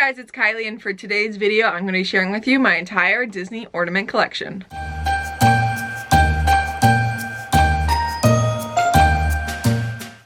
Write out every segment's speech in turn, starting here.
guys, it's Kylie, and for today's video I'm going to be sharing with you my entire Disney ornament collection.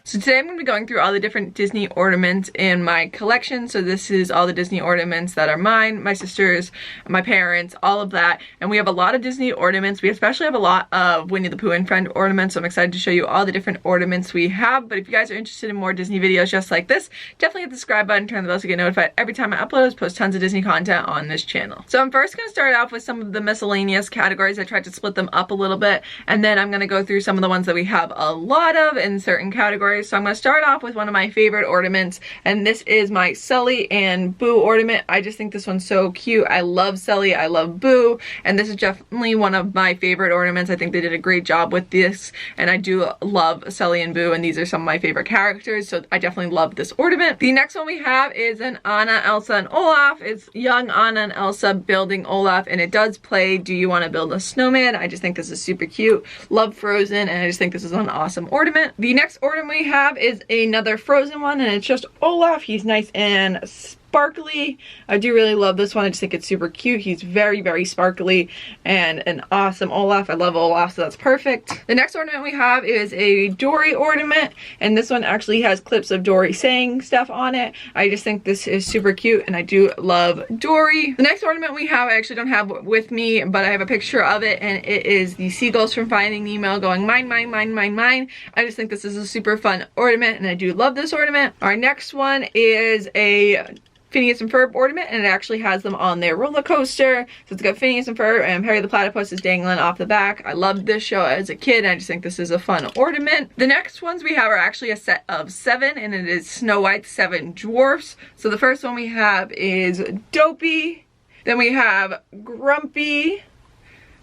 So today I'm going to be going through all the different Disney ornaments in my collection. So this is all the Disney ornaments that are mine, my sisters, my parents, all of that. And we have a lot of Disney ornaments. We especially have a lot of Winnie the Pooh and Friend ornaments. So I'm excited to show you all the different ornaments we have. But if you guys are interested in more Disney videos just like this, definitely hit the subscribe button, turn the bell to get notified every time I upload. I post tons of Disney content on this channel. So I'm first going to start off with some of the miscellaneous categories. I tried to split them up a little bit. And then I'm going to go through some of the ones that we have a lot of in certain categories. So I'm going to start off with one of my favorite ornaments, and this is my Sully and Boo ornament. I just think this one's so cute. I love Sully, I love Boo, and this is definitely one of my favorite ornaments. I think they did a great job with this, and I do love Sully and Boo, and these are some of my favorite characters, so I definitely love this ornament. The next one we have is an Anna, Elsa, and Olaf. It's young Anna and Elsa building Olaf, and it does play Do You Want to Build a Snowman? I just think this is super cute. Love Frozen, and I just think this is an awesome ornament. The next ornament we have is another Frozen one, and it's just Olaf. He's nice and sparkly. I do really love this one. I just think it's super cute. He's very, very sparkly and an awesome Olaf. I love Olaf, so that's perfect. The next ornament we have is a Dory ornament, and this one actually has clips of Dory saying stuff on it. I just think this is super cute, and I do love Dory. The next ornament we have, I actually don't have with me, but I have a picture of it, and it is the seagulls from Finding Nemo going mine, mine, mine, mine, mine. I just think this is a super fun ornament, and I do love this ornament. Our next one is a Phineas and Ferb ornament, and it actually has them on their roller coaster. So it's got Phineas and Ferb, and Perry the Platypus is dangling off the back. I loved this show as a kid, and I just think this is a fun ornament. The next ones we have are actually a set of 7, and it is Snow White's 7 Dwarfs. So the first one we have is Dopey, then we have Grumpy,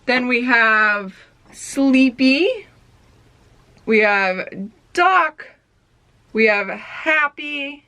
then we have Sleepy, we have Doc, we have Happy,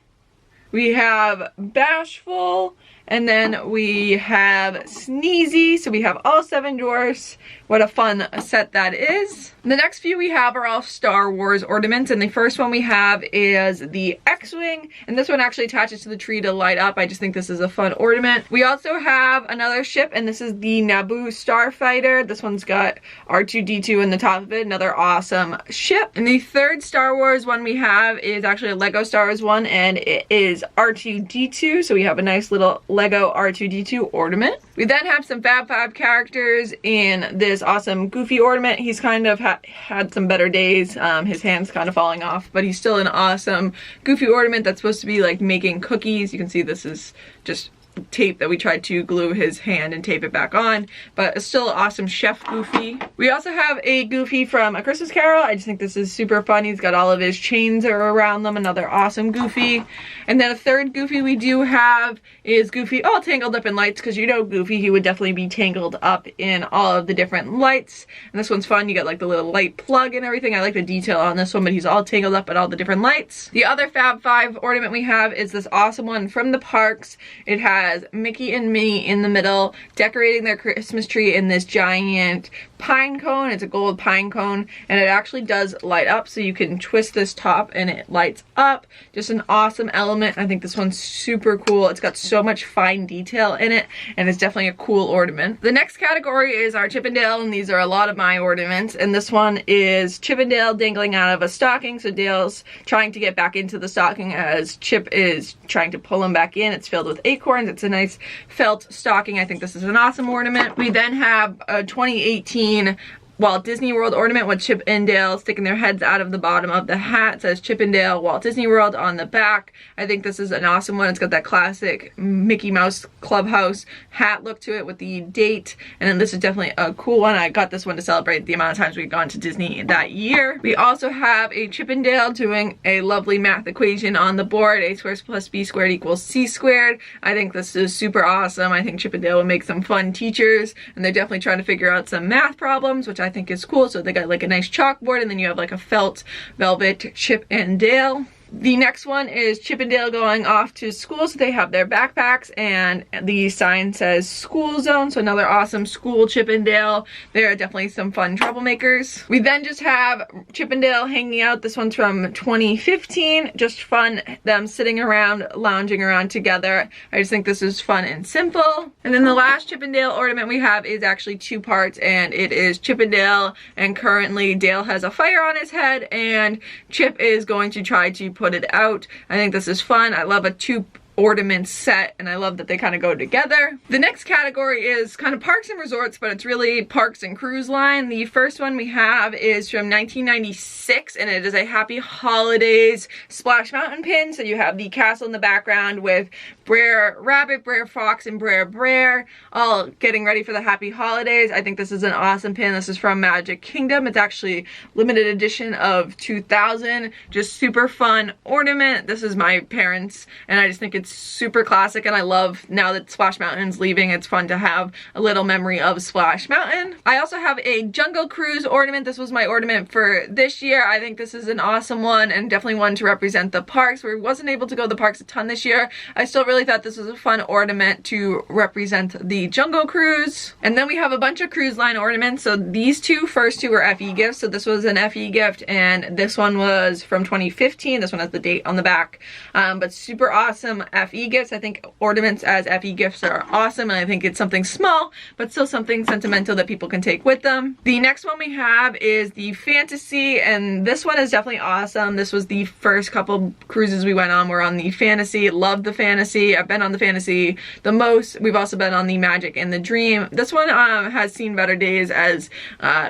we have Bashful, and then we have Sneezy. So we have all 7 dwarfs. What a fun set that is. The next few we have are all Star Wars ornaments, and the first one we have is the X-Wing, and this one actually attaches to the tree to light up. I just think this is a fun ornament. We also have another ship, and this is the Naboo Starfighter. This one's got R2-D2 in the top of it, another awesome ship. And the third Star Wars one we have is actually a Lego Star Wars one, and it is R2-D2, so we have a nice little Lego R2-D2 ornament. We then have some Fab Five characters in this awesome Goofy ornament. He's kind of had some better days. His hand's kind of falling off, but he's still an awesome Goofy ornament that's supposed to be like making cookies. You can see this is just tape that we tried to glue his hand and tape it back on, but it's still an awesome Chef Goofy. We also have a Goofy from A Christmas Carol. I just think this is super fun. He's got all of his chains around them, another awesome Goofy. And then a third Goofy we do have is Goofy all tangled up in lights, because you know Goofy, he would definitely be tangled up in all of the different lights. And this one's fun. You got like the little light plug and everything. I like the detail on this one, but he's all tangled up in all the different lights. The other Fab Five ornament we have is this awesome one from the parks. It has Mickey and Minnie in the middle decorating their Christmas tree in this giant pine cone. It's a gold pine cone, and it actually does light up, so you can twist this top and it lights up. Just an awesome element. I think this one's super cool. It's got so much fine detail in it, and it's definitely a cool ornament. The next category is our Chip 'n Dale, and these are a lot of my ornaments, and this one is Chip 'n Dale dangling out of a stocking. So Dale's trying to get back into the stocking as Chip is trying to pull him back in. It's filled with acorns. It's a nice felt stocking. I think this is an awesome ornament. We then have a 2018 Walt Disney World ornament with Chip and Dale sticking their heads out of the bottom of the hat. It says Chip and Dale Walt Disney World on the back. I think this is an awesome one. It's got that classic Mickey Mouse Clubhouse hat look to it with the date. And then this is definitely a cool one. I got this one to celebrate the amount of times we've gone to Disney that year. We also have a Chip and Dale doing a lovely math equation on the board. A squared plus b squared equals c squared. I think this is super awesome. I think Chip and Dale will make some fun teachers, and they're definitely trying to figure out some math problems, which I think is cool. So they got like a nice chalkboard, and then you have like a felt velvet Chip and Dale. The next one is Chip and Dale going off to school, so they have their backpacks and the sign says school zone, so another awesome school Chip and Dale. They're definitely some fun troublemakers. We then just have Chip and Dale hanging out. This one's from 2015, just fun, them sitting around, lounging around together. I just think this is fun and simple. And then the last Chip and Dale ornament we have is actually 2 parts, and it is Chip and Dale, and currently Dale has a fire on his head and Chip is going to try to put it out. I think this is fun. I love a 2 ornament set, and I love that they kind of go together. The next category is kind of parks and resorts, but it's really parks and cruise line. The first one we have is from 1996, and it is a Happy Holidays Splash Mountain pin. So you have the castle in the background with Brer Rabbit, Brer Fox, and Brer Brer all getting ready for the Happy Holidays. I think this is an awesome pin. This is from Magic Kingdom. It's actually limited edition of 2000. Just super fun ornament. This is my parents, and I just think it's super classic, and I love now that Splash Mountain's leaving, it's fun to have a little memory of Splash Mountain. I also have a Jungle Cruise ornament. This was my ornament for this year. I think this is an awesome one and definitely one to represent the parks. We wasn't able to go to the parks a ton this year. I still really thought this was a fun ornament to represent the Jungle Cruise. And then we have a bunch of cruise line ornaments. So these first two were FE gifts. So this was an FE gift, and this one was from 2015. This one has the date on the back, but super awesome FE gifts. I think ornaments as FE gifts are awesome, and I think it's something small but still something sentimental that people can take with them. The next one we have is the Fantasy, and this one is definitely awesome. This was the first couple cruises we went on were on the Fantasy. Loved the Fantasy. I've been on the Fantasy the most. We've also been on the Magic and the Dream. This one has seen better days, as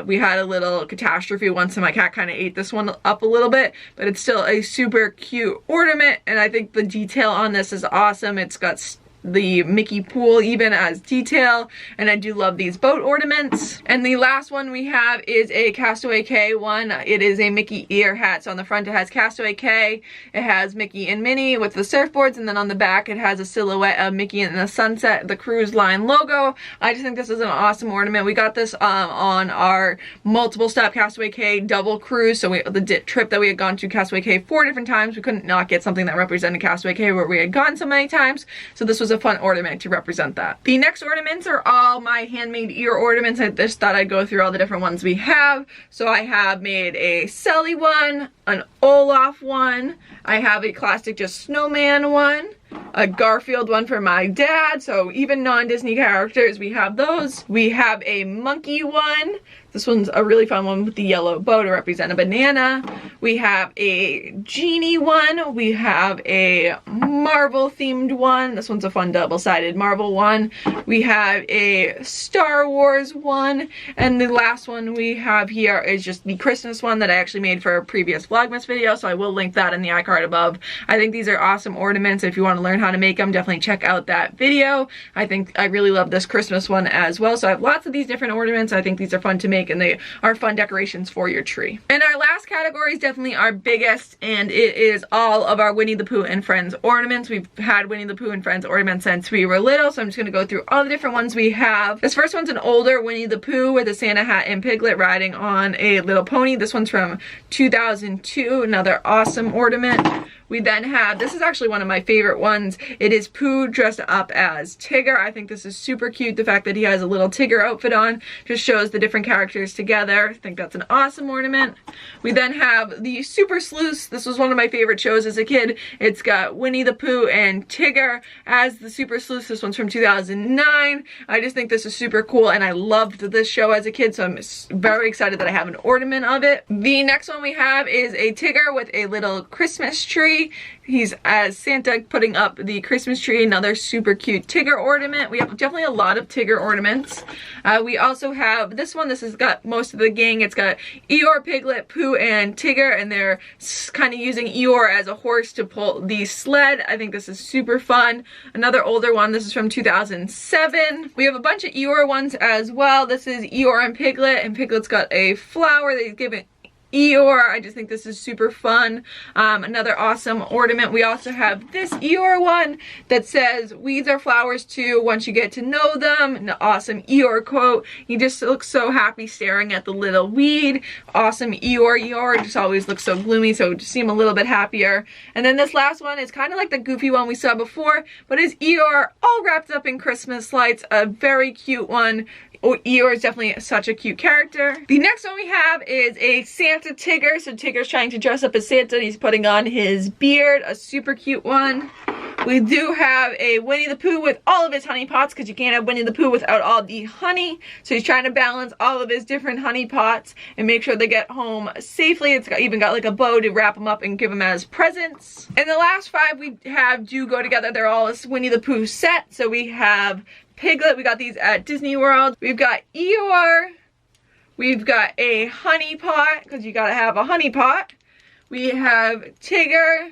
we had a little catastrophe once and my cat kind of ate this one up a little bit, but it's still a super cute ornament, and I think the detail on this is awesome. It's got the Mickey pool even as detail, and I do love these boat ornaments. And the last one we have is a Castaway Cay one. It is a Mickey ear hat. So on the front it has Castaway Cay, it has Mickey and Minnie with the surfboards, and then on the back it has a silhouette of Mickey in the sunset, the cruise line logo. I just think this is an awesome ornament. We got this on our multiple stop Castaway Cay double cruise. So the trip that we had gone to Castaway Cay 4 different times, we couldn't not get something that represented Castaway Cay where we had gone so many times. So this was a fun ornament to represent that. The next ornaments are all my handmade ear ornaments. I just thought I'd go through all the different ones we have. So I have made a Sally one, an Olaf one, I have a classic just snowman one, a Garfield one for my dad, so even non-Disney characters, we have those. We have a monkey one. This one's a really fun one with the yellow bow to represent a banana. We have a genie one. We have a Marvel themed one. This one's a fun double-sided Marvel one. We have a Star Wars one. And the last one we have here is just the Christmas one that I actually made for a previous Vlogmas video, so I will link that in the iCard above. I think these are awesome ornaments. If you want to learn how to make them, definitely check out that video. I think I really love this Christmas one as well. So I have lots of these different ornaments. I think these are fun to make, and they are fun decorations for your tree. And our last category is definitely our biggest, and it is all of our Winnie the Pooh and Friends ornaments. We've had Winnie the Pooh and Friends ornaments since we were little, so I'm just going to go through all the different ones we have. This first one's an older Winnie the Pooh with a Santa hat and Piglet riding on a little pony. This one's from 2002, another awesome ornament. We then have, this is actually one of my favorite ones. It is Pooh dressed up as Tigger. I think this is super cute. The fact that he has a little Tigger outfit on just shows the different characters together. I think that's an awesome ornament. We then have the Super Sleuths. This was one of my favorite shows as a kid. It's got Winnie the Pooh and Tigger as the Super Sleuths. This one's from 2009. I just think this is super cool, and I loved this show as a kid, so I'm very excited that I have an ornament of it. The next one we have is a Tigger with a little Christmas tree. He's as Santa putting up the Christmas tree, another super cute Tigger ornament. We have definitely a lot of Tigger ornaments. We also have this one. This has got most of the gang. It's got Eeyore, Piglet, Pooh, and Tigger, and they're kind of using Eeyore as a horse to pull the sled. I think this is super fun. Another older one. This is from 2007. We have a bunch of Eeyore ones as well. This is Eeyore and Piglet, and Piglet's got a flower that he's giving Eeyore. I just think this is super fun. Another awesome ornament. We also have this Eeyore one that says, weeds are flowers too once you get to know them. An awesome Eeyore quote. He just looks so happy staring at the little weed. Awesome Eeyore. Eeyore just always looks so gloomy, so just seem a little bit happier. And then this last one is kind of like the goofy one we saw before, but is Eeyore all wrapped up in Christmas lights. A very cute one. Oh, Eeyore is definitely such a cute character. The next one we have is a Santa Tigger. So Tigger's trying to dress up as Santa and he's putting on his beard. A super cute one. We do have a Winnie the Pooh with all of his honey pots, because you can't have Winnie the Pooh without all the honey. So he's trying to balance all of his different honey pots and make sure they get home safely. It's even got like a bow to wrap them up and give them as presents. And the last 5 we have do go together. They're all a Winnie the Pooh set. So we have Piglet, we got these at Disney World. We've got Eeyore. We've got a honey pot, because you gotta have a honey pot. We have Tigger.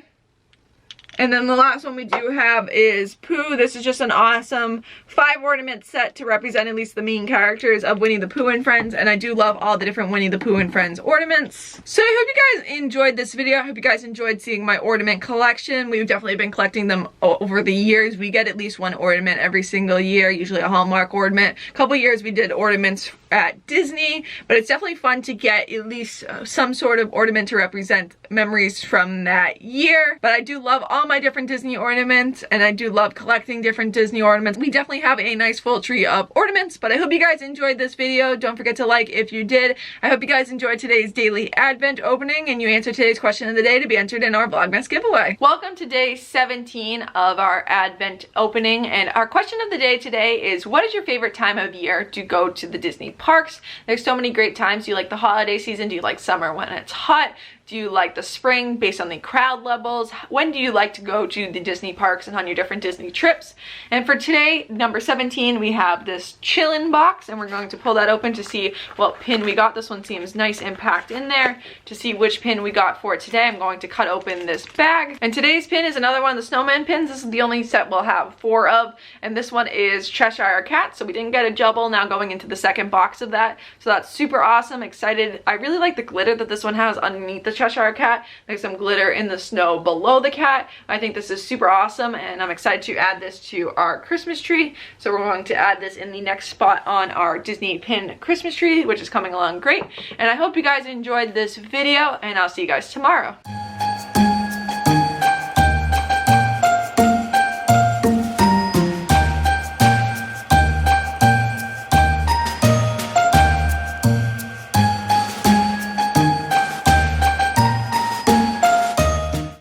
And then the last one we do have is Pooh. This is just an awesome 5 ornament set to represent at least the main characters of Winnie the Pooh and Friends. And I do love all the different Winnie the Pooh and Friends ornaments. So I hope you guys enjoyed this video. I hope you guys enjoyed seeing my ornament collection. We've definitely been collecting them over the years. We get at least one ornament every single year, usually a Hallmark ornament. A couple years we did ornaments at Disney, but it's definitely fun to get at least some sort of ornament to represent memories from that year. But I do love all my different Disney ornaments, and I do love collecting different Disney ornaments. We definitely have a nice full tree of ornaments, but I hope you guys enjoyed this video. Don't forget to like if you did. I hope you guys enjoyed today's daily advent opening, and you answered today's question of the day to be entered in our Vlogmas giveaway. Welcome to day 17 of our advent opening, and our question of the day today is, what is your favorite time of year to go to the Disney parks? There's so many great times. Do you like the holiday season? Do you like summer when it's hot? Do you like the spring based on the crowd levels? When do you like to go to the Disney parks and on your different Disney trips? And for today, number 17, we have this chillin' box, and we're going to pull that open to see what pin we got. This one seems nice and packed in there. To see which pin we got for today, I'm going to cut open this bag. And today's pin is another one of the snowman pins. This is the only set we'll have 4 of, and this one is Cheshire Cat, so we didn't get a double. Now going into the second box of that, so that's super awesome. Excited. I really like the glitter that this one has underneath the Cheshire Cat. There's some glitter in the snow below the cat. I think this is super awesome, and I'm excited to add this to our Christmas tree. So we're going to add this in the next spot on our Disney pin Christmas tree, which is coming along great. And I hope you guys enjoyed this video, and I'll see you guys tomorrow.